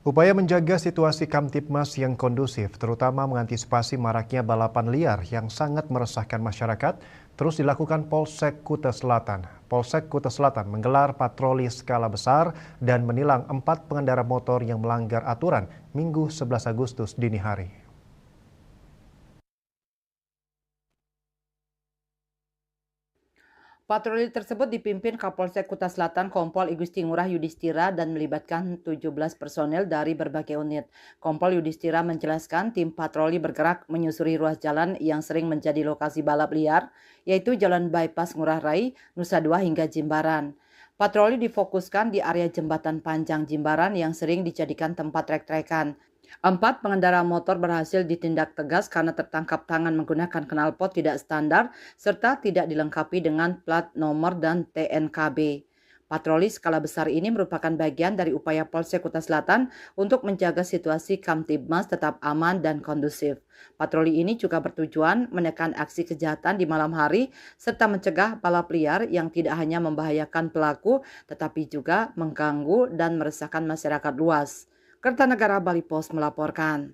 Upaya menjaga situasi Kamtibmas yang kondusif, terutama mengantisipasi maraknya balapan liar yang sangat meresahkan masyarakat, terus dilakukan Polsek Kuta Selatan. Polsek Kuta Selatan menggelar patroli skala besar dan menilang 4 pengendara motor yang melanggar aturan Minggu 11 Agustus dini hari. Patroli tersebut dipimpin Kapolsek Kuta Selatan Kompol Igusti Ngurah Yudhistira dan melibatkan 17 personel dari berbagai unit. Kompol Yudhistira menjelaskan tim patroli bergerak menyusuri ruas jalan yang sering menjadi lokasi balap liar, yaitu Jalan Bypass Ngurah Rai, Nusa Dua hingga Jimbaran. Patroli difokuskan di area jembatan panjang Jimbaran yang sering dijadikan tempat trek-trekan. 4 pengendara motor berhasil ditindak tegas karena tertangkap tangan menggunakan knalpot tidak standar serta tidak dilengkapi dengan plat nomor dan TNKB. Patroli skala besar ini merupakan bagian dari upaya Polsek Kuta Selatan untuk menjaga situasi Kamtibmas tetap aman dan kondusif. Patroli ini juga bertujuan menekan aksi kejahatan di malam hari serta mencegah balap liar yang tidak hanya membahayakan pelaku tetapi juga mengganggu dan meresahkan masyarakat luas. Kertanegara Bali Pos melaporkan.